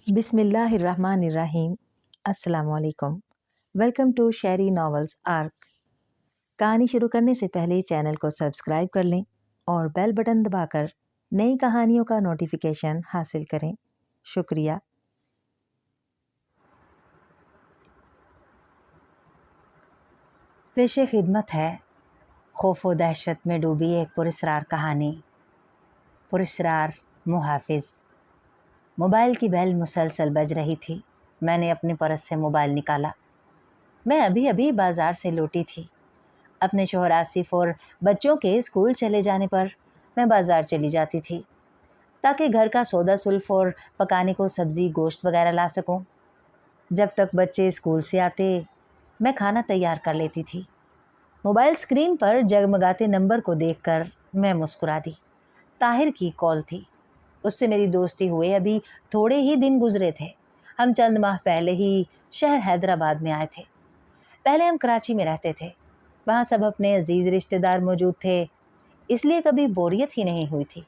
बिस्मिल्लाहिर्रहमानिर्रहीम। अस्सलाम वालेकुम। Welcome to Sheri novels arc. कहानी शुरू करने से पहले चैनल को सब्सक्राइब कर लें और बेल बटन दबाकर नई कहानियों का नोटिफिकेशन हासिल करें। शुक्रिया। पेशे खिदमत है खौफ व दहशत में डूबी एक पुरस्रार कहानी। पुरस्रार मुहाफिज। मोबाइल की बेल मुसलसल बज रही थी। मैंने अपनी पर्स से मोबाइल निकाला। मैं अभी अभी बाज़ार से लौटी थी। अपने शौहर आसिफ और बच्चों के स्कूल चले जाने पर मैं बाज़ार चली जाती थी ताकि घर का सौदा सुल्फ और पकाने को सब्ज़ी गोश्त वगैरह ला सकूं। जब तक बच्चे स्कूल से आते मैं खाना तैयार कर लेती थी। मोबाइल स्क्रीन पर जगमगाते नंबर को देखकर मैं मुस्कुरा दी। ताहिर की कॉल थी। उससे मेरी दोस्ती हुए अभी थोड़े ही दिन गुजरे थे। हम चंद माह पहले ही शहर हैदराबाद में आए थे। पहले हम कराची में रहते थे। वहाँ सब अपने अजीज़ रिश्तेदार मौजूद थे, इसलिए कभी बोरियत ही नहीं हुई थी।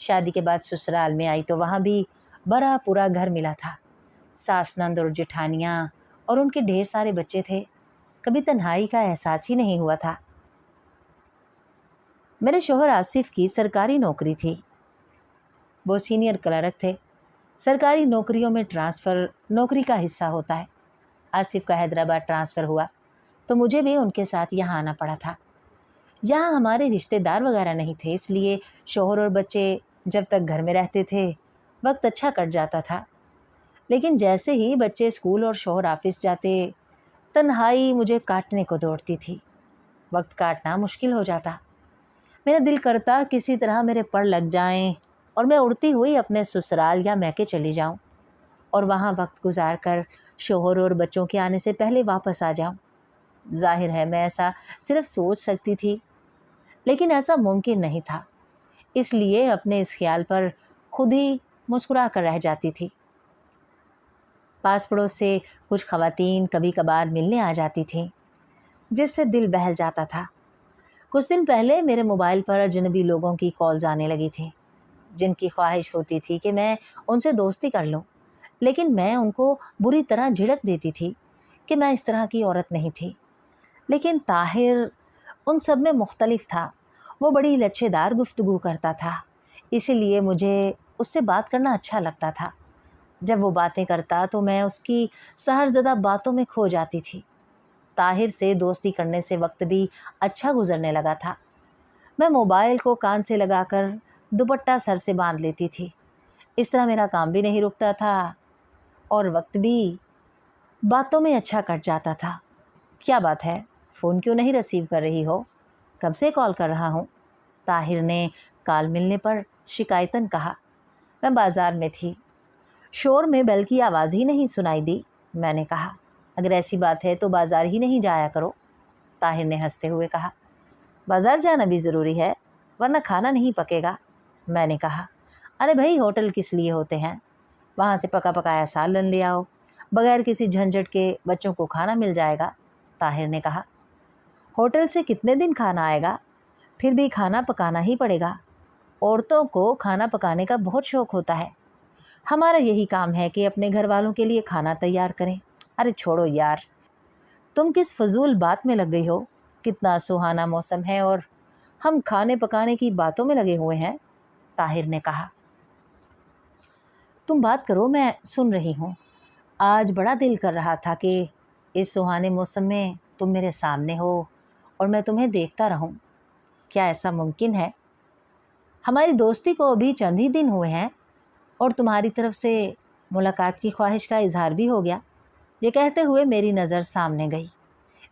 शादी के बाद ससुराल में आई तो वहाँ भी बड़ा पूरा घर मिला था। सास नंद और जेठानियाँ और उनके ढेर सारे बच्चे थे। कभी तन्हाई का एहसास ही नहीं हुआ था। मेरे शौहर आसिफ की सरकारी नौकरी थी। वो सीनियर क्लर्क थे। सरकारी नौकरियों में ट्रांसफ़र नौकरी का हिस्सा होता है। आसिफ का हैदराबाद ट्रांसफ़र हुआ तो मुझे भी उनके साथ यहाँ आना पड़ा था। यहाँ हमारे रिश्तेदार वगैरह नहीं थे, इसलिए शौहर और बच्चे जब तक घर में रहते थे वक्त अच्छा कट जाता था। लेकिन जैसे ही बच्चे स्कूल और शौहर ऑफिस जाते, तन्हाई मुझे काटने को दौड़ती थी। वक्त काटना मुश्किल हो जाता। मेरा दिल करता किसी तरह मेरे पर लग जाएं और मैं उड़ती हुई अपने ससुराल या मैके चली जाऊं और वहाँ वक्त गुजार कर शौहर और बच्चों के आने से पहले वापस आ जाऊं। जाहिर है मैं ऐसा सिर्फ सोच सकती थी, लेकिन ऐसा मुमकिन नहीं था। इसलिए अपने इस ख्याल पर खुद ही मुस्कुरा कर रह जाती थी। पास पड़ोस से कुछ ख़वातीन कभी कभार मिलने आ जाती थीं, जिससे दिल बहल जाता था। कुछ दिन पहले मेरे मोबाइल पर अजनबी लोगों की कॉल्स आने लगी थी, जिनकी ख्वाहिश होती थी कि मैं उनसे दोस्ती कर लूं, लेकिन मैं उनको बुरी तरह झिड़क देती थी कि मैं इस तरह की औरत नहीं थी। लेकिन ताहिर उन सब में मुख्तलिफ था। वो बड़ी लच्छेदार गुफ्तगू करता था, इसीलिए मुझे उससे बात करना अच्छा लगता था। जब वो बातें करता तो मैं उसकी सहरज़दा बातों में खो जाती थी। ताहिर से दोस्ती करने से वक्त भी अच्छा गुजरने लगा था। मैं मोबाइल को कान से लगाकर दुपट्टा सर से बांध लेती थी। इस तरह मेरा काम भी नहीं रुकता था और वक्त भी बातों में अच्छा कट जाता था। क्या बात है, फ़ोन क्यों नहीं रिसीव कर रही हो? कब से कॉल कर रहा हूँ? ताहिर ने कॉल मिलने पर शिकायतन कहा। मैं बाज़ार में थी, शोर में बेल की आवाज़ ही नहीं सुनाई दी। मैंने कहा, अगर ऐसी बात है तो बाज़ार ही नहीं जाया करो। ताहिर ने हंसते हुए कहा, बाज़ार जाना भी ज़रूरी है, वरना खाना नहीं पकेगा। मैंने कहा, अरे भाई, होटल किस लिए होते हैं? वहाँ से पका पकाया सालन ले आओ, बगैर किसी झंझट के बच्चों को खाना मिल जाएगा। ताहिर ने कहा, होटल से कितने दिन खाना आएगा? फिर भी खाना पकाना ही पड़ेगा। औरतों को खाना पकाने का बहुत शौक़ होता है। हमारा यही काम है कि अपने घर वालों के लिए खाना तैयार करें। अरे छोड़ो यार, तुम किस फजूल बात में लग गई हो? कितना सुहाना मौसम है और हम खाने पकाने की बातों में लगे हुए हैं। ताहिर ने कहा, तुम बात करो, मैं सुन रही हूँ। आज बड़ा दिल कर रहा था कि इस सुहाने मौसम में तुम मेरे सामने हो और मैं तुम्हें देखता रहूं। क्या ऐसा मुमकिन है? हमारी दोस्ती को अभी चंद ही दिन हुए हैं और तुम्हारी तरफ से मुलाकात की ख्वाहिश का इजहार भी हो गया। ये कहते हुए मेरी नज़र सामने गई।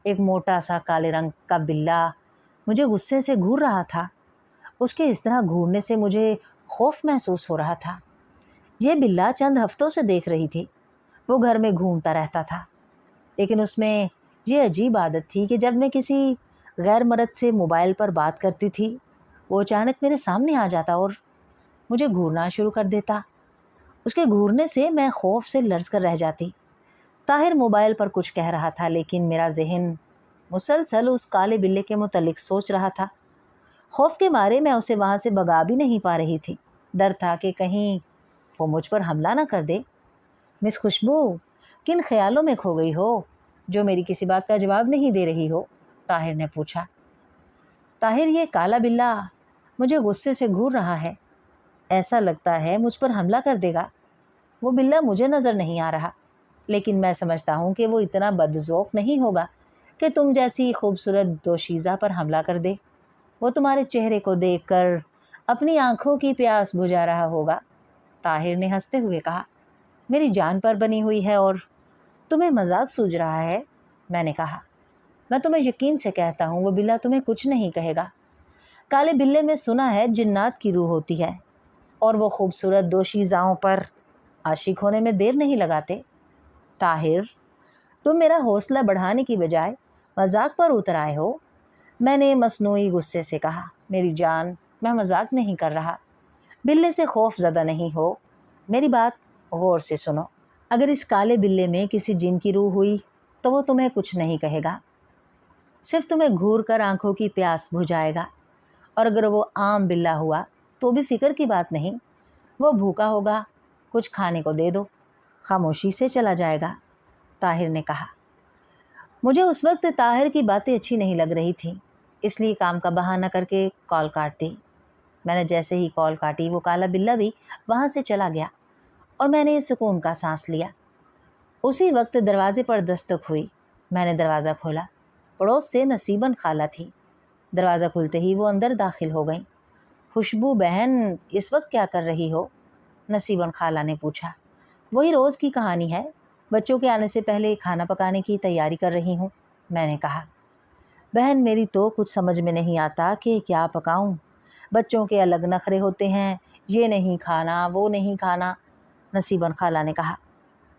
एक मोटा सा काले रंग का बिल्ला मुझे गुस्से से घूर रहा था। उसके इस तरह घूरने से मुझे खौफ महसूस हो रहा था। ये बिल्ला चंद हफ्तों से देख रही थी। वो घर में घूमता रहता था, लेकिन उसमें ये अजीब आदत थी कि जब मैं किसी गैर मर्द से मोबाइल पर बात करती थी, वो अचानक मेरे सामने आ जाता और मुझे घूरना शुरू कर देता। उसके घूरने से मैं खौफ से लर्ज़ कर रह जाती। ताहिर मोबाइल पर कुछ कह रहा था, लेकिन मेरा जहन मुसलसल उस काले बिल्ले के मुतल्लिक सोच रहा था। खौफ के मारे मैं उसे वहाँ से भगा भी नहीं पा रही थी। डर था कि कहीं वो मुझ पर हमला ना कर दे। मिस खुशबू, किन ख्यालों में खो गई हो जो मेरी किसी बात का जवाब नहीं दे रही हो? ताहिर ने पूछा। ताहिर, ये काला बिल्ला मुझे गुस्से से घूर रहा है। ऐसा लगता है मुझ पर हमला कर देगा। वो बिल्ला मुझे नज़र नहीं आ रहा, लेकिन मैं समझता हूँ कि वो इतना बदज़ौक़ नहीं होगा कि तुम जैसी खूबसूरत दोशीज़ा पर हमला कर दे। वो तुम्हारे चेहरे को देखकर अपनी आँखों की प्यास बुझा रहा होगा। ताहिर ने हंसते हुए कहा। मेरी जान पर बनी हुई है और तुम्हें मजाक सूझ रहा है? मैंने कहा। मैं तुम्हें यकीन से कहता हूँ वो बिल्ला तुम्हें कुछ नहीं कहेगा। काले बिल्ले में सुना है जिन्नात की रूह होती है और वो खूबसूरत दोशीज़ाओं पर आशिक होने में देर नहीं लगाते। ताहिर, तुम मेरा हौसला बढ़ाने की बजाय मजाक पर उतर आए हो। मैंने मसनूई गुस्से से कहा। मेरी जान, मैं मजाक नहीं कर रहा। बिल्ले से खौफ ज़्यादा नहीं हो। मेरी बात गौर से सुनो। अगर इस काले बिल्ले में किसी जिन की रूह हुई तो वो तुम्हें कुछ नहीं कहेगा, सिर्फ तुम्हें घूर कर आँखों की प्यास बुझाएगा। और अगर वो आम बिल्ला हुआ तो भी फ़िक्र की बात नहीं। वो भूखा होगा, कुछ खाने को दे दो, खामोशी से चला जाएगा। ताहिर ने कहा। मुझे उस वक्त ताहिर की बातें अच्छी नहीं लग रही थी, इसलिए काम का बहाना करके कॉल काट दी। मैंने जैसे ही कॉल काटी वो काला बिल्ला भी वहाँ से चला गया और मैंने सुकून का सांस लिया। उसी वक्त दरवाज़े पर दस्तक हुई। मैंने दरवाज़ा खोला। पड़ोस से नसीबन खाला थी। दरवाज़ा खुलते ही वो अंदर दाखिल हो गई। खुशबू बहन, इस वक्त क्या कर रही हो? नसीबन खाला ने पूछा। वही रोज़ की कहानी है, बच्चों के आने से पहले खाना पकाने की तैयारी कर रही हूँ, मैंने कहा। बहन, मेरी तो कुछ समझ में नहीं आता कि क्या पकाऊँ। बच्चों के अलग नखरे होते हैं, ये नहीं खाना, वो नहीं खाना, नसीबन खाला ने कहा।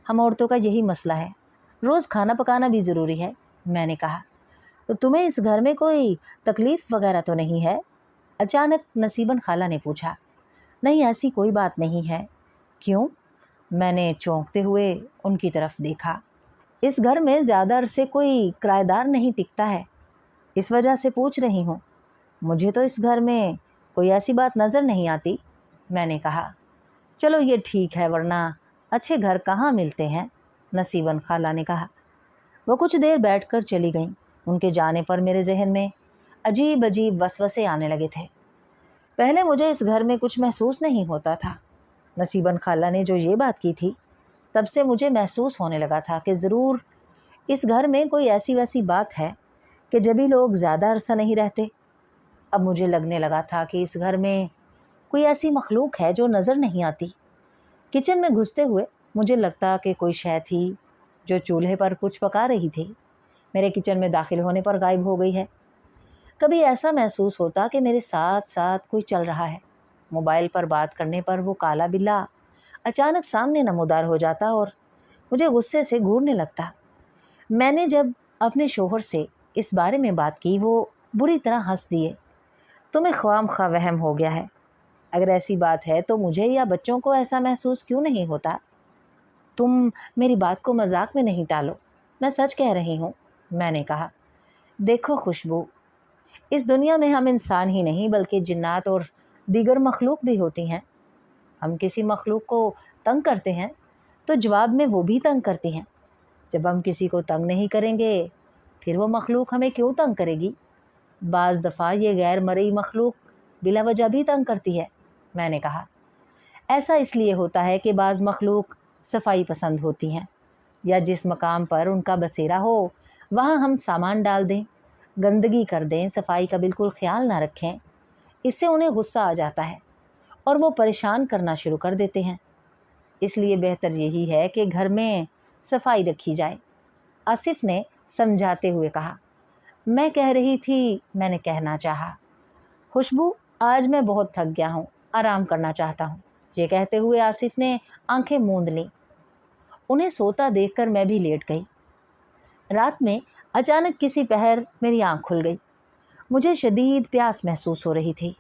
हम औरतों का यही मसला है, रोज़ खाना पकाना भी ज़रूरी है, मैंने कहा। तो तुम्हें इस घर में कोई तकलीफ़ वगैरह तो नहीं है? अचानक नसीबन खाला ने पूछा। नहीं, ऐसी कोई बात नहीं है। क्यों? मैंने चौंकते हुए उनकी तरफ देखा। इस घर में ज़्यादा अरसे कोई किराएदार नहीं टिकता है, इस वजह से पूछ रही हूँ। मुझे तो इस घर में कोई ऐसी बात नज़र नहीं आती, मैंने कहा। चलो ये ठीक है, वरना अच्छे घर कहाँ मिलते हैं, नसीबन खाला ने कहा। वो कुछ देर बैठकर चली गईं। उनके जाने पर मेरे जहन में अजीब अजीब वसवसे आने लगे थे। पहले मुझे इस घर में कुछ महसूस नहीं होता था। नसीबन खाला ने जो ये बात की थी, तब से मुझे महसूस होने लगा था कि ज़रूर इस घर में कोई ऐसी वैसी बात है कि जब भी लोग ज़्यादा अरसा नहीं रहते। अब मुझे लगने लगा था कि इस घर में कोई ऐसी मखलूक है जो नज़र नहीं आती। किचन में घुसते हुए मुझे लगता कि कोई शय थी जो चूल्हे पर कुछ पका रही थी, मेरे किचन में दाखिल होने पर गायब हो गई है। कभी ऐसा महसूस होता कि मेरे साथ साथ कोई चल रहा है। मोबाइल पर बात करने पर वो काला बिल्ला अचानक सामने नमूदार हो जाता और मुझे गुस्से से घूरने लगता। मैंने जब अपने शोहर से इस बारे में बात की, वो बुरी तरह हंस दिए। तुम्हें ख्वामख्वाह वहम हो गया है। अगर ऐसी बात है तो मुझे या बच्चों को ऐसा महसूस क्यों नहीं होता? तुम मेरी बात को मजाक में नहीं टालो, मैं सच कह रही हूँ, मैंने कहा। देखो खुशबू, इस दुनिया में हम इंसान ही नहीं बल्कि जिन्नात और दीगर मखलूक भी होती हैं। हम किसी मखलूक को तंग करते हैं तो जवाब में वो भी तंग करती हैं। जब हम किसी को तंग नहीं करेंगे फिर वो मखलूक हमें क्यों तंग करेगी? बाज़ दफ़ा ये गैर मरई मखलूक बिला वजह भी तंग करती है, मैंने कहा। ऐसा इसलिए होता है कि बाज़ मखलूक सफाई पसंद होती हैं, या जिस मकाम पर उनका बसेरा हो वहाँ हम सामान डाल दें, गंदगी कर दें, सफाई का बिल्कुल ख्याल ना रखें, इससे उन्हें गुस्सा आ जाता है और वो परेशान करना शुरू कर देते हैं। इसलिए बेहतर यही है कि घर में सफाई रखी जाए, आसिफ ने समझाते हुए कहा। मैं कह रही थी, मैंने कहना चाहा। खुशबू, आज मैं बहुत थक गया हूँ, आराम करना चाहता हूँ, ये कहते हुए आसिफ ने आंखें मूंद लीं। उन्हें सोता देखकर मैं भी लेट गई। रात में अचानक किसी पहर मेरी आँख खुल गई। मुझे शदीद प्यास महसूस हो रही थी।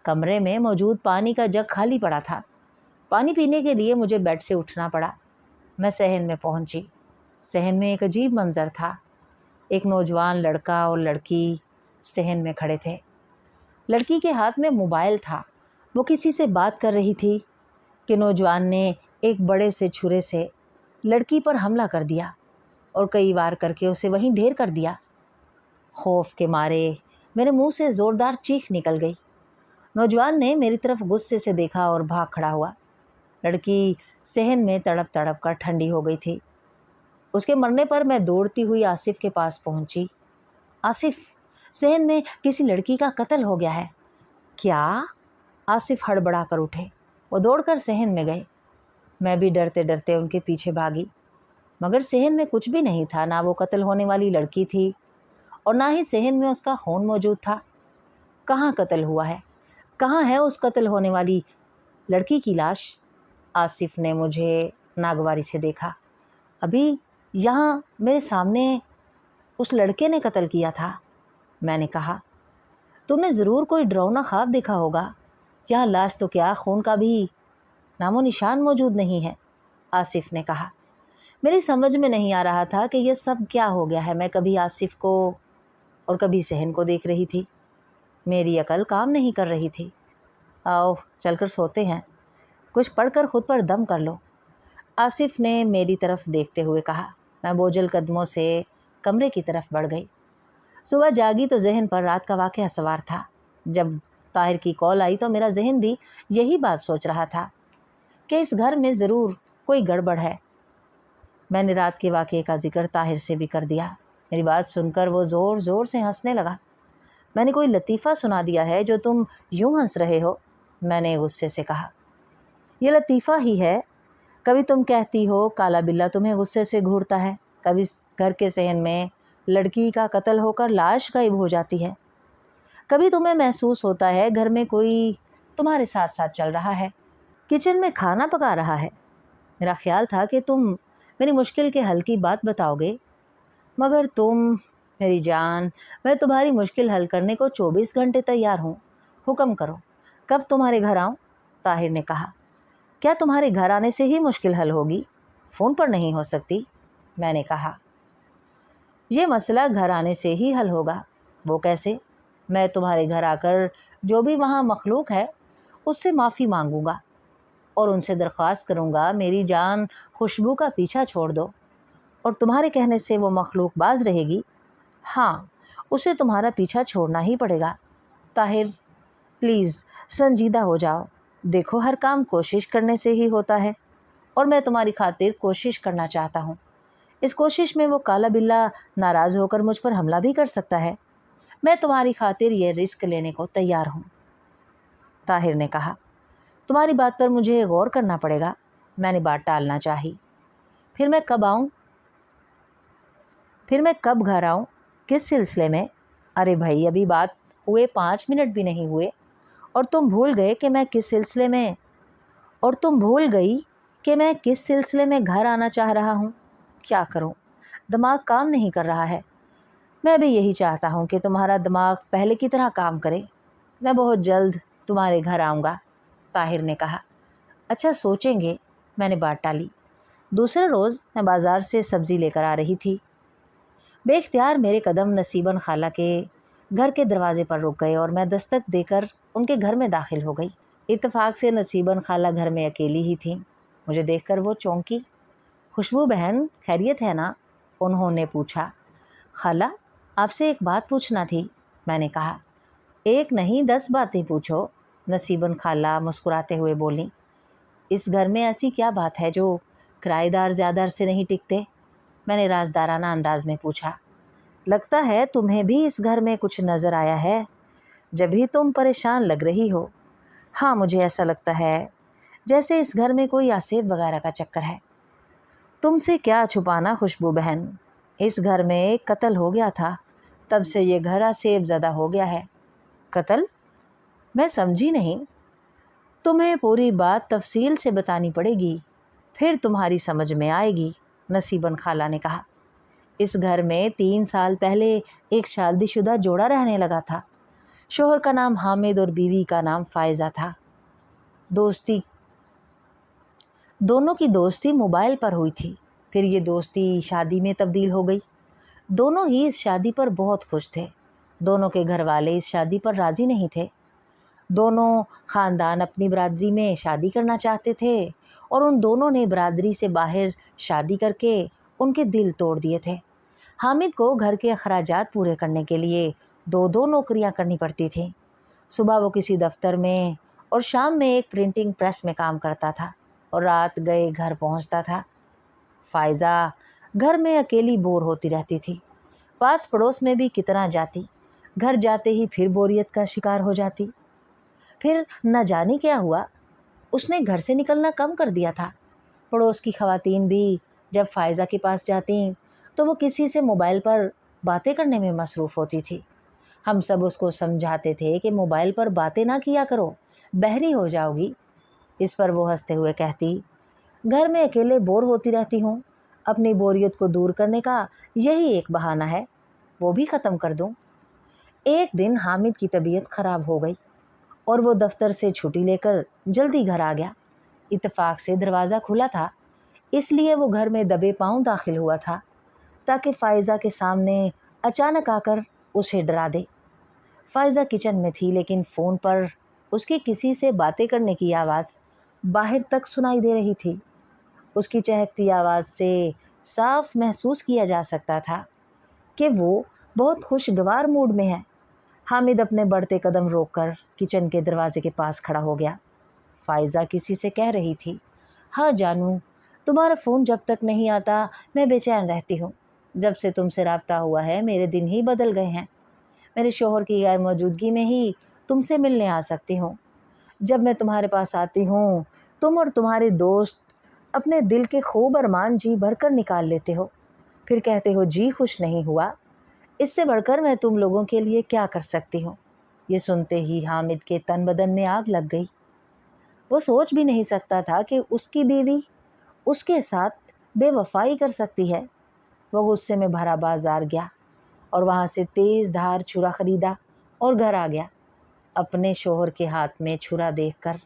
कमरे में मौजूद पानी का जग खाली पड़ा था। पानी पीने के लिए मुझे बेड से उठना पड़ा। मैं सहन में पहुंची। सहन में एक अजीब मंजर था। एक नौजवान लड़का और लड़की सहन में खड़े थे। लड़की के हाथ में मोबाइल था। वो किसी से बात कर रही थी कि नौजवान ने एक बड़े से छुरे से लड़की पर हमला कर दिया और कई वार करके उसे वहीं ढेर कर दिया। खौफ के मारे मेरे मुंह से ज़ोरदार चीख निकल गई। नौजवान ने मेरी तरफ गुस्से से देखा और भाग खड़ा हुआ। लड़की सहन में तड़प तड़प कर ठंडी हो गई थी। उसके मरने पर मैं दौड़ती हुई आसिफ के पास पहुंची। आसिफ, सहन में किसी लड़की का कत्ल हो गया है। क्या? आसिफ हड़बड़ा कर उठे। वो दौड़कर सहन में गए। मैं भी डरते डरते उनके पीछे भागी, मगर सहन में कुछ भी नहीं था। ना वो कत्ल होने वाली लड़की थी और ना ही सहन में उसका खून मौजूद था। कहाँ कत्ल हुआ है? कहाँ है उस कत्ल होने वाली लड़की की लाश? आसिफ ने मुझे नागवारी से देखा। अभी यहाँ मेरे सामने उस लड़के ने कत्ल किया था, मैंने कहा। तुमने ज़रूर कोई डरावना ख्वाब देखा होगा। यहाँ लाश तो क्या, खून का भी नामो निशान मौजूद नहीं है, आसिफ ने कहा। मेरी समझ में नहीं आ रहा था कि यह सब क्या हो गया है। मैं कभी आसिफ को और कभी सहन को देख रही थी। मेरी अकल काम नहीं कर रही थी। आओ चलकर सोते हैं, कुछ पढ़कर खुद पर दम कर लो, आसिफ ने मेरी तरफ देखते हुए कहा। मैं बोझल कदमों से कमरे की तरफ बढ़ गई। सुबह जागी तो जहन पर रात का वाक़या सवार था। जब ताहिर की कॉल आई तो मेरा जहन भी यही बात सोच रहा था कि इस घर में ज़रूर कोई गड़बड़ है। मैंने रात के वाक़ये का जिक्र ताहिर से भी कर दिया। मेरी बात सुनकर वो ज़ोर ज़ोर से हंसने लगा। मैंने कोई लतीफ़ा सुना दिया है जो तुम यूँ हंस रहे हो? मैंने गुस्से से कहा। ये लतीफ़ा ही है। कभी तुम कहती हो काला बिल्ला तुम्हें गुस्से से घूरता है, कभी घर के सहन में लड़की का कत्ल होकर लाश गायब हो जाती है, कभी तुम्हें महसूस होता है घर में कोई तुम्हारे साथ साथ चल रहा है, किचन में खाना पका रहा है। मेरा ख्याल था कि तुम मेरी मुश्किल के हल की बात बताओगे, मगर तुम, मेरी जान, मैं तुम्हारी मुश्किल हल करने को 24 घंटे तैयार हूँ। हुक्म करो, कब तुम्हारे घर आऊँ? ताहिर ने कहा। क्या तुम्हारे घर आने से ही मुश्किल हल होगी? फ़ोन पर नहीं हो सकती, मैंने कहा। ये मसला घर आने से ही हल होगा। वो कैसे? मैं तुम्हारे घर आकर जो भी वहाँ मखलूक है उससे माफ़ी मांगूँगा और उनसे दरख्वास्त करूँगा, मेरी जान खुशबू का पीछा छोड़ दो, और तुम्हारे कहने से वो मखलूक बाज रहेगी। हाँ, उसे तुम्हारा पीछा छोड़ना ही पड़ेगा। ताहिर, प्लीज़ संजीदा हो जाओ। देखो, हर काम कोशिश करने से ही होता है और मैं तुम्हारी खातिर कोशिश करना चाहता हूँ। इस कोशिश में वो काला बिल्ला नाराज़ होकर मुझ पर हमला भी कर सकता है। मैं तुम्हारी खातिर ये रिस्क लेने को तैयार हूँ। ताहिर ने कहा। तुम्हारी बात पर मुझे गौर करना पड़ेगा, मैंने बात टालना चाही। फिर मैं कब घर आऊँ? किस सिलसिले में? अरे भाई, अभी बात हुए 5 मिनट भी नहीं हुए और तुम भूल गई कि मैं किस सिलसिले में घर आना चाह रहा हूँ। क्या करूँ, दिमाग काम नहीं कर रहा है। मैं भी यही चाहता हूँ कि तुम्हारा दिमाग पहले की तरह काम करे। मैं बहुत जल्द तुम्हारे घर आऊँगा, ताहिर ने कहा। अच्छा, सोचेंगे, मैंने बात टाली। दूसरे रोज़ मैं बाज़ार से सब्ज़ी लेकर आ रही थी। बेख्तियार मेरे कदम नसीबन खाला के घर के दरवाज़े पर रुक गए और मैं दस्तक देकर उनके घर में दाखिल हो गई। इत्तेफाक से नसीबन खाला घर में अकेली ही थी। मुझे देखकर वो चौंकी। खुशबू बहन, खैरियत है ना? उन्होंने पूछा। खाला, आपसे एक बात पूछना थी, मैंने कहा। एक नहीं 10 बातें पूछो, नसीबन खाला मुस्कुराते हुए बोली। इस घर में ऐसी क्या बात है जो किराएदार ज़्यादा अरसे नहीं टिकते? मैंने राजदाराना अंदाज में पूछा। लगता है तुम्हें भी इस घर में कुछ नज़र आया है, जब भी तुम परेशान लग रही हो। हाँ, मुझे ऐसा लगता है जैसे इस घर में कोई आसेब वगैरह का चक्कर है। तुमसे क्या छुपाना खुशबू बहन, इस घर में एक कत्ल हो गया था, तब से ये घर आसेब ज़्यादा हो गया है। कत्ल? मैं समझी नहीं। तुम्हें पूरी बात तफसील से बतानी पड़ेगी, फिर तुम्हारी समझ में आएगी, नसीबन खाला ने कहा। इस घर में 3 साल पहले एक शादीशुदा जोड़ा रहने लगा था। शोहर का नाम हामिद और बीवी का नाम फ़ायज़ा था। दोनों की दोस्ती मोबाइल पर हुई थी, फिर ये दोस्ती शादी में तब्दील हो गई। दोनों ही इस शादी पर बहुत खुश थे। दोनों के घर वाले इस शादी पर राज़ी नहीं थे। दोनों ख़ानदान अपनी बरादरी में शादी करना चाहते थे और उन दोनों ने बरादरी से बाहर शादी करके उनके दिल तोड़ दिए थे। हामिद को घर के अखराजात पूरे करने के लिए 2-2 नौकरियां करनी पड़ती थीं। सुबह वो किसी दफ्तर में और शाम में एक प्रिंटिंग प्रेस में काम करता था और रात गए घर पहुंचता था। फ़ाइज़ा घर में अकेली बोर होती रहती थी। पास पड़ोस में भी कितना जाती, घर जाते ही फिर बोरियत का शिकार हो जाती। फिर न जाने क्या हुआ, उसने घर से निकलना कम कर दिया था। पड़ोस की ख़वातीन भी जब फ़ाइज़ा के पास जाती तो वो किसी से मोबाइल पर बातें करने में मसरूफ़ होती थी। हम सब उसको समझाते थे कि मोबाइल पर बातें ना किया करो, बहरी हो जाओगी। इस पर वो हंसते हुए कहती, घर में अकेले बोर होती रहती हूँ, अपनी बोरियत को दूर करने का यही एक बहाना है, वो भी ख़त्म कर दूँ। एक दिन हामिद की तबीयत ख़राब हो गई और वो दफ्तर से छुट्टी लेकर जल्दी घर आ गया। इत्तेफाक से दरवाज़ा खुला था, इसलिए वो घर में दबे पाँव दाखिल हुआ था ताकि फ़ाइज़ा के सामने अचानक आकर उसे डरा दे। फ़ाइज़ा किचन में थी, लेकिन फ़ोन पर उसकी किसी से बातें करने की आवाज़ बाहर तक सुनाई दे रही थी। उसकी चहकती आवाज़ से साफ महसूस किया जा सकता था कि वो बहुत खुशगवार मूड में है। हामिद अपने बढ़ते कदम रोककर किचन के दरवाजे के पास खड़ा हो गया। फ़ाइज़ा किसी से कह रही थी, हाँ जानू, तुम्हारा फ़ोन जब तक नहीं आता मैं बेचैन रहती हूँ। जब से तुमसे राब्ता हुआ है मेरे दिन ही बदल गए हैं। मेरे शौहर की गैर मौजूदगी में ही तुमसे मिलने आ सकती हूँ। जब मैं तुम्हारे पास आती हूँ तुम और तुम्हारे दोस्त अपने दिल के खूब अरमान जी भर कर निकाल लेते हो, फिर कहते हो जी खुश नहीं हुआ। इससे बढ़कर मैं तुम लोगों के लिए क्या कर सकती हूँ। ये सुनते ही हामिद के तन बदन में आग लग गई। वो सोच भी नहीं सकता था कि उसकी बीवी उसके साथ बेवफाई कर सकती है। वो गुस्से में भरा बाजार गया और वहाँ से तेज़ धार छुरा ख़रीदा और घर आ गया। अपने शोहर के हाथ में छुरा देखकर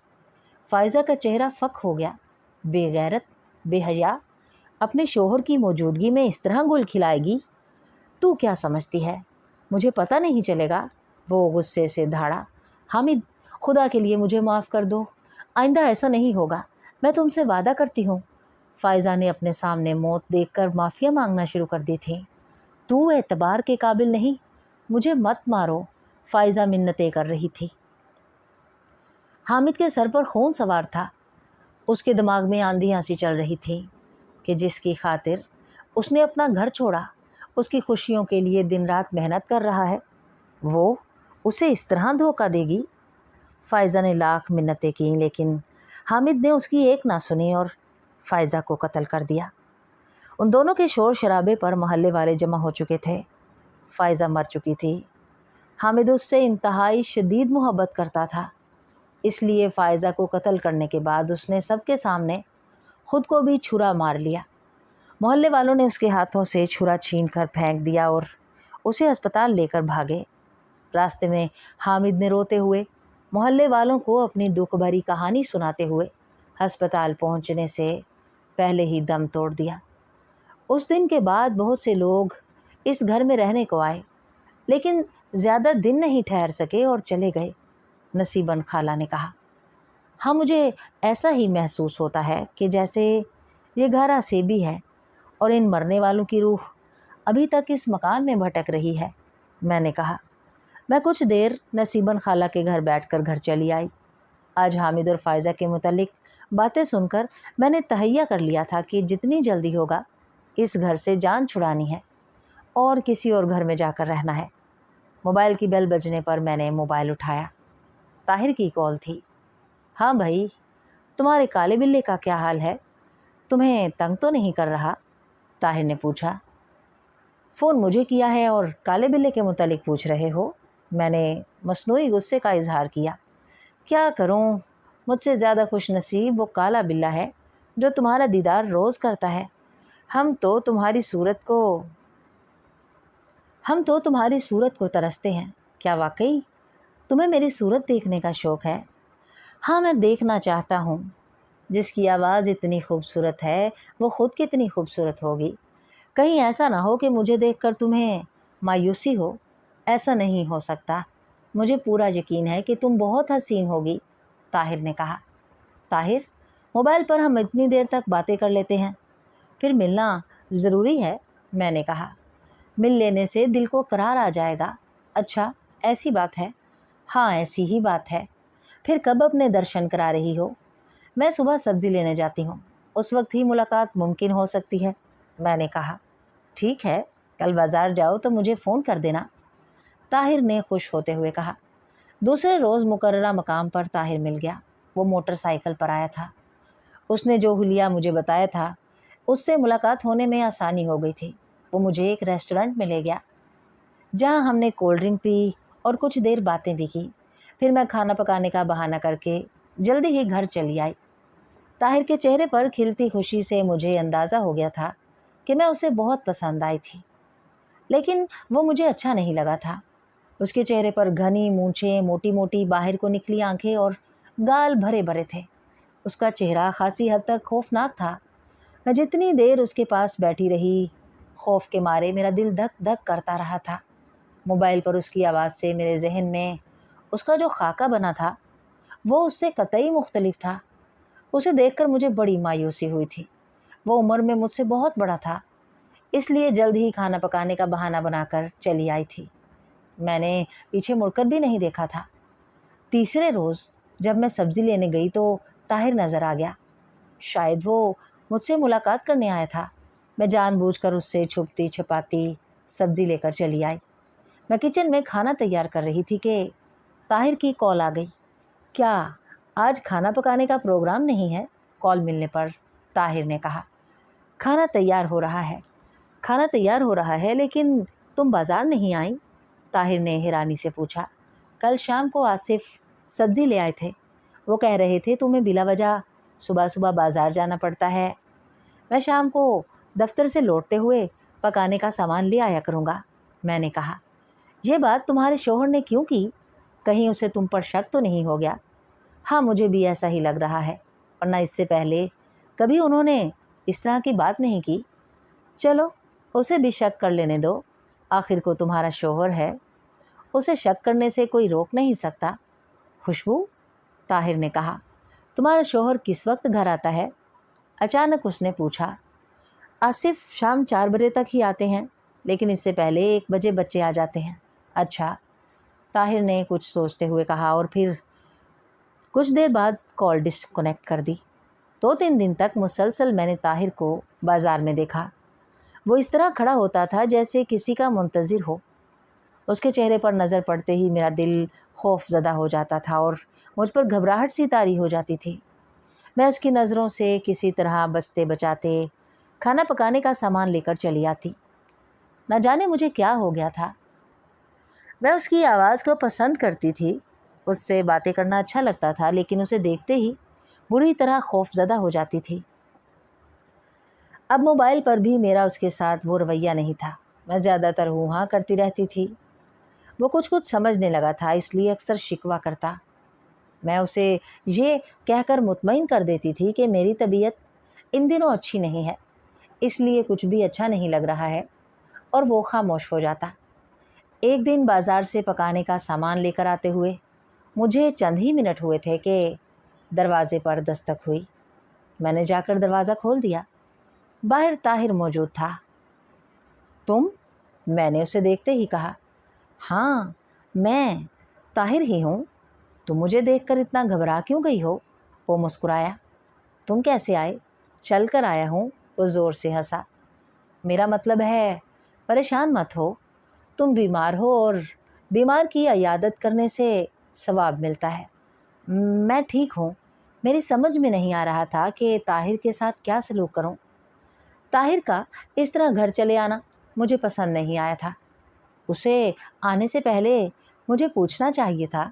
फ़ाइज़ा का चेहरा फक हो गया। बेगैरत, बेहया, अपने शोहर की मौजूदगी में इस तरह गुल खिलाएगी? तू क्या समझती है, मुझे पता नहीं चलेगा? वो गुस्से से धाड़ा। हामिद, खुदा के लिए मुझे माफ़ कर दो, आइंदा ऐसा नहीं होगा, मैं तुमसे वादा करती हूँ। फ़ाइज़ा ने अपने सामने मौत देखकर माफ़िया मांगना शुरू कर दी थी। तू एतबार के काबिल नहीं, मुझे मत मारो, फ़ाइज़ा मिन्नतें कर रही थी। हामिद के सर पर खून सवार था। उसके दिमाग में आंधियाँ सी चल रही थी कि जिसकी खातिर उसने अपना घर छोड़ा, उसकी खुशियों के लिए दिन रात मेहनत कर रहा है, वो उसे इस तरह धोखा देगी। फ़ाइज़ा ने लाख मिन्नतें की, लेकिन हामिद ने उसकी एक ना सुनी और फ़ाइज़ा को कत्ल कर दिया। उन दोनों के शोर शराबे पर मोहल्ले वाले जमा हो चुके थे। फ़ाइज़ा मर चुकी थी। हामिद उससे इंतहाई शदीद मोहब्बत करता था, इसलिए फ़ाइज़ा को कत्ल करने के बाद उसने सबके सामने ख़ुद को भी छुरा मार लिया। मोहल्ले वालों ने उसके हाथों से छुरा छीन कर फेंक दिया और उसे अस्पताल लेकर भागे। रास्ते में हामिद ने रोते हुए मोहल्ले वालों को अपनी दुख भरी कहानी सुनाते हुए अस्पताल पहुंचने से पहले ही दम तोड़ दिया। उस दिन के बाद बहुत से लोग इस घर में रहने को आए, लेकिन ज़्यादा दिन नहीं ठहर सके और चले गए। नसीबन खाला ने कहा, हाँ, मुझे ऐसा ही महसूस होता है कि जैसे ये घर आसेबी है और इन मरने वालों की रूह अभी तक इस मकान में भटक रही है। मैंने कहा। मैं कुछ देर नसीबन खाला के घर बैठकर घर चली आई। आज हामिद और फ़ाइज़ा के मुतालिक बातें सुनकर मैंने तहैया कर लिया था कि जितनी जल्दी होगा इस घर से जान छुड़ानी है और किसी और घर में जाकर रहना है। मोबाइल की बेल बजने पर मैंने मोबाइल उठाया। ताहिर की कॉल थी। हाँ भाई, तुम्हारे काले बिल्ले का क्या हाल है, तुम्हें तंग तो नहीं कर रहा? ताहिर ने पूछा। फ़ोन मुझे किया है और काले बिल्ले के मुतालिक पूछ रहे हो? मैंने मसनूई गुस्से का इजहार किया। क्या करूं, मुझसे ज़्यादा खुश नसीब वो काला बिल्ला है जो तुम्हारा दीदार रोज़ करता है। हम तो तुम्हारी सूरत को तरसते हैं। क्या वाकई तुम्हें मेरी सूरत देखने का शौक़ है? हाँ, मैं देखना चाहता हूँ। जिसकी आवाज़ इतनी खूबसूरत है वो ख़ुद कितनी खूबसूरत होगी। कहीं ऐसा ना हो कि मुझे देखकर तुम्हें मायूसी हो। ऐसा नहीं हो सकता, मुझे पूरा यकीन है कि तुम बहुत हसीन होगी, ताहिर ने कहा। ताहिर, मोबाइल पर हम इतनी देर तक बातें कर लेते हैं, फिर मिलना ज़रूरी है, मैंने कहा। मिल लेने से दिल को करार आ जाएगा। अच्छा, ऐसी बात है? हाँ, ऐसी ही बात है। फिर कब अपने दर्शन करा रही हो? मैं सुबह सब्ज़ी लेने जाती हूँ, उस वक्त ही मुलाकात मुमकिन हो सकती है, मैंने कहा। ठीक है, कल बाज़ार जाओ तो मुझे फ़ोन कर देना, ताहिर ने खुश होते हुए कहा। दूसरे रोज़ मुकर्ररा मकाम पर ताहिर मिल गया। वो मोटरसाइकिल पर आया था। उसने जो हुलिया मुझे बताया था, उससे मुलाकात होने में आसानी हो गई थी। वो मुझे एक रेस्टोरेंट में ले गया, जहाँ हमने कोल्ड ड्रिंक पी और कुछ देर बातें भी की। फिर मैं खाना पकाने का बहाना करके जल्दी ही घर चली आई। ताहिर के चेहरे पर खिलती खुशी से मुझे अंदाज़ा हो गया था कि मैं उसे बहुत पसंद आई थी, लेकिन वो मुझे अच्छा नहीं लगा था। उसके चेहरे पर घनी मूंछें, मोटी मोटी बाहर को निकली आंखें और गाल भरे भरे थे। उसका चेहरा खासी हद तक खौफनाक था। मैं जितनी देर उसके पास बैठी रही, खौफ के मारे मेरा दिल धक धक करता रहा था। मोबाइल पर उसकी आवाज़ से मेरे जहन में उसका जो खाका बना था, वो उससे कतई मुख्तलिफ था। उसे देखकर मुझे बड़ी मायूसी हुई थी। वो उम्र में मुझसे बहुत बड़ा था, इसलिए जल्द ही खाना पकाने का बहाना बनाकर चली आई थी। मैंने पीछे मुड़कर भी नहीं देखा था। तीसरे रोज़ जब मैं सब्ज़ी लेने गई तो ताहिर नज़र आ गया। शायद वो मुझसे मुलाकात करने आया था। मैं जानबूझकर उससे छुपती छिपाती सब्ज़ी लेकर चली आई। मैं किचन में खाना तैयार कर रही थी कि ताहिर की कॉल आ गई। क्या आज खाना पकाने का प्रोग्राम नहीं है? कॉल मिलने पर ताहिर ने कहा। खाना तैयार हो रहा है। खाना तैयार हो रहा है, लेकिन तुम बाज़ार नहीं आई? ताहिर ने हैरानी से पूछा। कल शाम को आसिफ सब्ज़ी ले आए थे। वो कह रहे थे तुम्हें बिला वजह सुबह सुबह बाज़ार जाना पड़ता है। मैं शाम को दफ्तर से लौटते हुए पकाने का सामान ले आया करूँगा, मैंने कहा। ये बात तुम्हारे शौहर ने क्यों की? कहीं उसे तुम पर शक तो नहीं हो गया? हाँ, मुझे भी ऐसा ही लग रहा है, वरना इससे पहले कभी उन्होंने इस तरह की बात नहीं की। चलो, उसे भी शक कर लेने दो, आखिर को तुम्हारा शौहर है, उसे शक करने से कोई रोक नहीं सकता। खुशबू, ताहिर ने कहा, तुम्हारा शौहर किस वक्त घर आता है? अचानक उसने पूछा। आसिफ शाम 4 बजे तक ही आते हैं, लेकिन इससे पहले 1 बजे बच्चे आ जाते हैं। अच्छा, ताहिर ने कुछ सोचते हुए कहा और फिर कुछ देर बाद कॉल डिस्कनेक्ट कर दी। 2-3 दिन तक मुसलसल मैंने ताहिर को बाज़ार में देखा। वो इस तरह खड़ा होता था जैसे किसी का मुंतज़िर हो। उसके चेहरे पर नज़र पड़ते ही मेरा दिल खौफज़दा हो जाता था और मुझ पर घबराहट सी तारी हो जाती थी। मैं उसकी नज़रों से किसी तरह बचते बचाते खाना पकाने का सामान लेकर चली आती। न जाने मुझे क्या हो गया था। मैं उसकी आवाज़ को पसंद करती थी, उससे बातें करना अच्छा लगता था, लेकिन उसे देखते ही बुरी तरह खौफज़दा हो जाती थी। अब मोबाइल पर भी मेरा उसके साथ वो रवैया नहीं था। मैं ज़्यादातर हूँ हाँ करती रहती थी। वो कुछ कुछ समझने लगा था, इसलिए अक्सर शिकवा करता। मैं उसे ये कहकर मुतमईन कर देती थी कि मेरी तबीयत इन दिनों अच्छी नहीं है, इसलिए कुछ भी अच्छा नहीं लग रहा है, और वो खामोश हो जाता। एक दिन बाज़ार से पकाने का सामान लेकर आते हुए मुझे चंद ही मिनट हुए थे कि दरवाज़े पर दस्तक हुई। मैंने जाकर दरवाज़ा खोल दिया। बाहर ताहिर मौजूद था। तुम? मैंने उसे देखते ही कहा। हाँ, मैं ताहिर ही हूँ। तुम मुझे देखकर इतना घबरा क्यों गई हो? वो मुस्कुराया। तुम कैसे आए? चल कर आया हूँ, वो ज़ोर से हंसा। मेरा मतलब है, परेशान मत हो, तुम बीमार हो और बीमार की इयादत करने से सवाब मिलता है। मैं ठीक हूँ। मेरी समझ में नहीं आ रहा था कि ताहिर के साथ क्या सलूक करूँ। ताहिर का इस तरह घर चले आना मुझे पसंद नहीं आया था। उसे आने से पहले मुझे पूछना चाहिए था।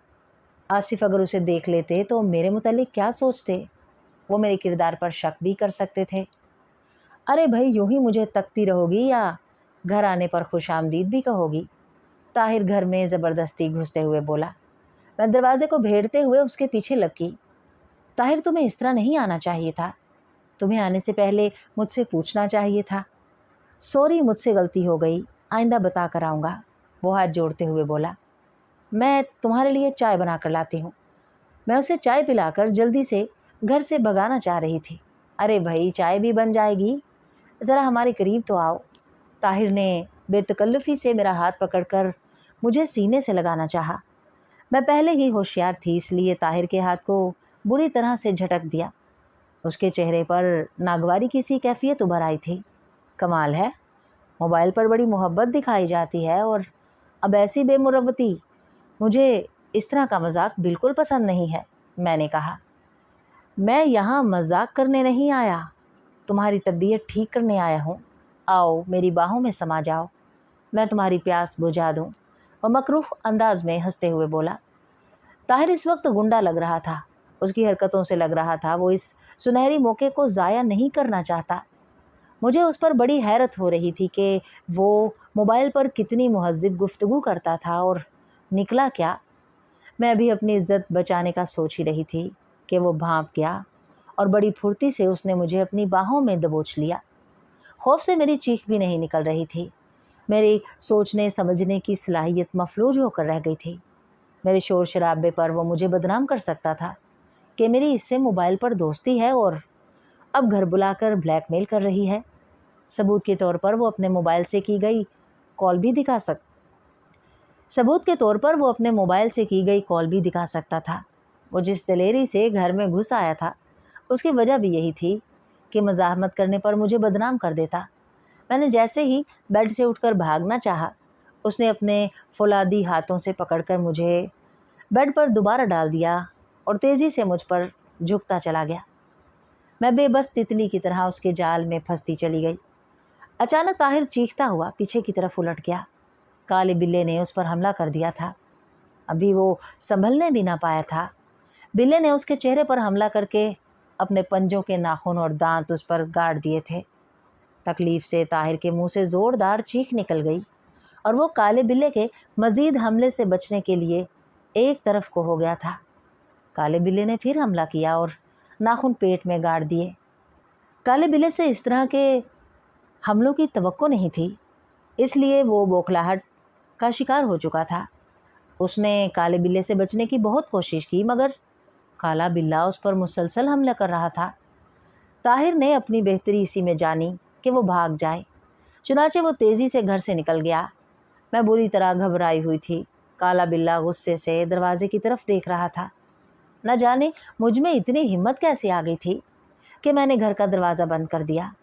आसिफ अगर उसे देख लेते तो मेरे मुतालिक क्या सोचते? वो मेरे किरदार पर शक भी कर सकते थे। अरे भाई, यूं ही मुझे तकती रहोगी या घर आने पर खुशामदीद भी कहोगी? ताहिर घर में ज़बरदस्ती घुसते हुए बोला। मैं दरवाजे को भेड़ते हुए उसके पीछे लपकी। ताहिर, तुम्हें इस तरह नहीं आना चाहिए था। तुम्हें आने से पहले मुझसे पूछना चाहिए था। सॉरी, मुझसे गलती हो गई, आइंदा बता कर आऊँगा, वो हाथ जोड़ते हुए बोला। मैं तुम्हारे लिए चाय बना कर लाती हूँ। मैं उसे चाय पिलाकर जल्दी से घर से भगाना चाह रही थी। अरे भाई, चाय भी बन जाएगी, ज़रा हमारे करीब तो आओ। ताहिर ने बेतकल्लुफ़ी से मेरा हाथ पकड़कर मुझे सीने से लगाना चाहा। मैं पहले ही होशियार थी, इसलिए ताहिर के हाथ को बुरी तरह से झटक दिया। उसके चेहरे पर नागवारी की सी कैफियत उभर आई थी। कमाल है, मोबाइल पर बड़ी मोहब्बत दिखाई जाती है और अब ऐसी बेमुरव्वती। मुझे इस तरह का मजाक बिल्कुल पसंद नहीं है, मैंने कहा। मैं यहाँ मजाक करने नहीं आया, तुम्हारी तबीयत ठीक करने आया हूँ। आओ, मेरी बाहों में समा जाओ, मैं तुम्हारी प्यास बुझा दूँ। वह मकरूह अंदाज में हंसते हुए बोला। ताहिर इस वक्त गुंडा लग रहा था। उसकी हरकतों से लग रहा था वो इस सुनहरी मौके को ज़ाया नहीं करना चाहता। मुझे उस पर बड़ी हैरत हो रही थी कि वो मोबाइल पर कितनी मुहज़्ज़िब गुफ्तगू करता था और निकला क्या। मैं अभी अपनी इज्जत बचाने का सोच ही रही थी कि वो भांप गया और बड़ी फुर्ती से उसने मुझे अपनी बाहों में दबोच लिया। खौफ से मेरी चीख भी नहीं निकल रही थी। मेरी सोचने समझने की सलाहियत मफलूज होकर रह गई थी। मेरे शोर शराबे पर वो मुझे बदनाम कर सकता था कि मेरी इससे मोबाइल पर दोस्ती है और अब घर बुलाकर ब्लैकमेल कर रही है। सबूत के तौर पर वो अपने मोबाइल से की गई कॉल भी दिखा सकता था। वो जिस दिलेरी से घर में घुस आया था, उसकी वजह भी यही थी कि मज़ाहमत करने पर मुझे बदनाम कर देता। मैंने जैसे ही बेड से उठकर भागना चाहा, उसने अपने फौलादी हाथों से पकड़कर मुझे बेड पर दोबारा डाल दिया और तेज़ी से मुझ पर झुकता चला गया। मैं बेबस तितली की तरह उसके जाल में फंसती चली गई। अचानक ताहिर चीखता हुआ पीछे की तरफ उलट गया। काले बिल्ले ने उस पर हमला कर दिया था। अभी वो संभलने भी ना पाया था। बिल्ले ने उसके चेहरे पर हमला करके अपने पंजों के नाखून और दांत उस पर गाड़ दिए थे। तकलीफ से ताहिर के मुंह से ज़ोरदार चीख निकल गई और वो काले बिल्ले के मज़ीद हमले से बचने के लिए एक तरफ को हो गया था। काले बिल्ले ने फिर हमला किया और नाखून पेट में गाड़ दिए। काले बिल्ले से इस तरह के हमलों की तवक्को नहीं थी, इसलिए वो बौखलाहट का शिकार हो चुका था। उसने काले बिल्ले से बचने की बहुत कोशिश की, मगर काला बिल्ला उस पर मुसलसल हमला कर रहा था। ताहिर ने अपनी बेहतरी इसी में जानी कि वो भाग जाए, चुनाचे वो तेज़ी से घर से निकल गया। मैं बुरी तरह घबराई हुई थी। काला बिल्ला गुस्से से दरवाजे की तरफ देख रहा था। न जाने मुझ में इतनी हिम्मत कैसे आ गई थी कि मैंने घर का दरवाज़ा बंद कर दिया।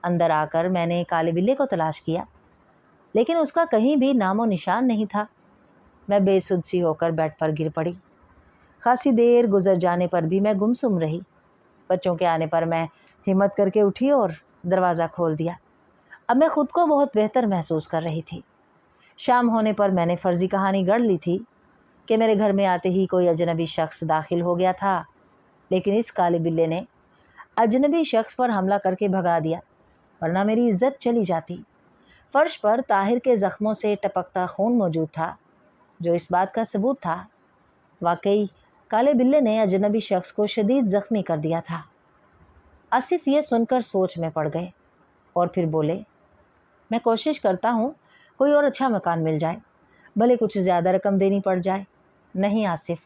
अंदर आकर मैंने काले बिल्ले को तलाश किया, लेकिन उसका कहीं भी नामो निशान नहीं था। मैं बेसुध सी होकर बेड पर गिर पड़ी। खासी देर गुजर जाने पर भी मैं गुमसुम रही। बच्चों के आने पर मैं हिम्मत करके उठी और दरवाज़ा खोल दिया। अब मैं ख़ुद को बहुत बेहतर महसूस कर रही थी। शाम होने पर मैंने फ़र्ज़ी कहानी गढ़ ली थी कि मेरे घर में आते ही कोई अजनबी शख्स दाखिल हो गया था, लेकिन इस काले बिल्ले ने अजनबी शख्स पर हमला करके भगा दिया, वरना मेरी इज्जत चली जाती। फ़र्श पर ताहिर के ज़ख्मों से टपकता खून मौजूद था, जो इस बात का सबूत था। वाकई काले बिल्ले ने अजनबी शख्स को शदीद ज़ख्मी कर दिया था। आसिफ ये सुनकर सोच में पड़ गए और फिर बोले, मैं कोशिश करता हूँ कोई और अच्छा मकान मिल जाए, भले कुछ ज़्यादा रकम देनी पड़ जाए। नहीं आसिफ,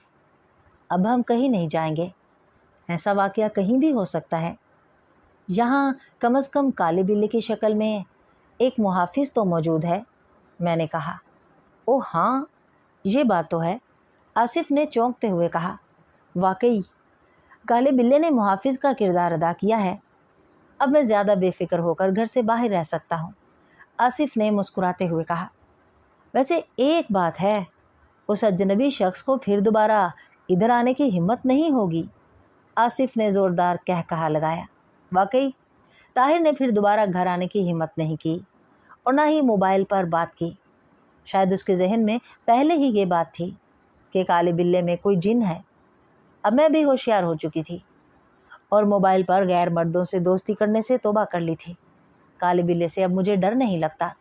अब हम कहीं नहीं जाएंगे। ऐसा वाक़या कहीं भी हो सकता है। यहाँ कम अज़ कम काले बिल्ले की शक्ल में एक मुहाफ़िज़ तो मौजूद है, मैंने कहा। ओह हाँ, ये बात तो है, आसिफ ने चौंकते हुए कहा। वाकई काले बिल्ले ने मुहाफ़िज़ का किरदार अदा किया है। अब मैं ज़्यादा बेफ़िक्र होकर घर से बाहर रह सकता हूँ, आसिफ ने मुस्कुराते हुए कहा। वैसे एक बात है, उस अजनबी शख्स को फिर दोबारा इधर आने की हिम्मत नहीं होगी, आसिफ ने ज़ोरदार कहकहा लगाया। वाकई ताहिर ने फिर दोबारा घर आने की हिम्मत नहीं की और ना ही मोबाइल पर बात की। शायद उसके जहन में पहले ही ये बात थी कि काले बिल्ले में कोई जिन है। अब मैं भी होशियार हो चुकी थी और मोबाइल पर गैर मर्दों से दोस्ती करने से तौबा कर ली थी। काले बिल्ले से अब मुझे डर नहीं लगता,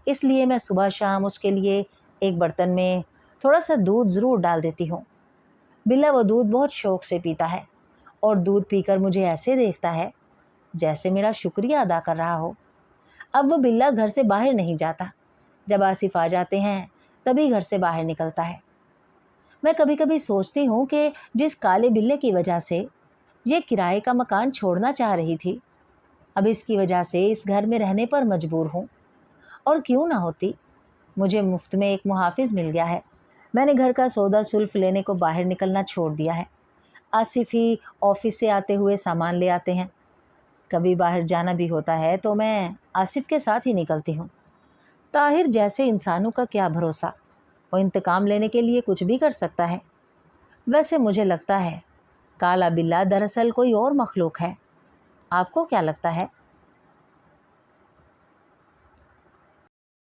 इसलिए मैं सुबह शाम उसके लिए एक बर्तन में थोड़ा सा दूध ज़रूर डाल देती हूँ। बिल्ला वो दूध बहुत शौक़ से पीता है और दूध पीकर मुझे ऐसे देखता है जैसे मेरा शुक्रिया अदा कर रहा हो। अब वो बिल्ला घर से बाहर नहीं जाता। जब आसिफ आ जाते हैं तभी घर से बाहर निकलता है। मैं कभी कभी सोचती हूँ कि जिस काले बिल्ले की वजह से ये किराए का मकान छोड़ना चाह रही थी। अब इसकी वजह से इस घर में रहने पर मजबूर हूँ। और क्यों ना होती, मुझे मुफ्त में एक मुहाफिज मिल गया है। मैंने घर का सौदा सुल्फ लेने को बाहर निकलना छोड़ दिया है। आसिफ ही ऑफिस से आते हुए सामान ले आते हैं। कभी बाहर जाना भी होता है तो मैं आसिफ के साथ ही निकलती हूँ। ताहिर जैसे इंसानों का क्या भरोसा, वो इंतकाम लेने के लिए कुछ भी कर सकता है। वैसे मुझे लगता है काला बिल्ला दरअसल कोई और मखलूक है। आपको क्या लगता है?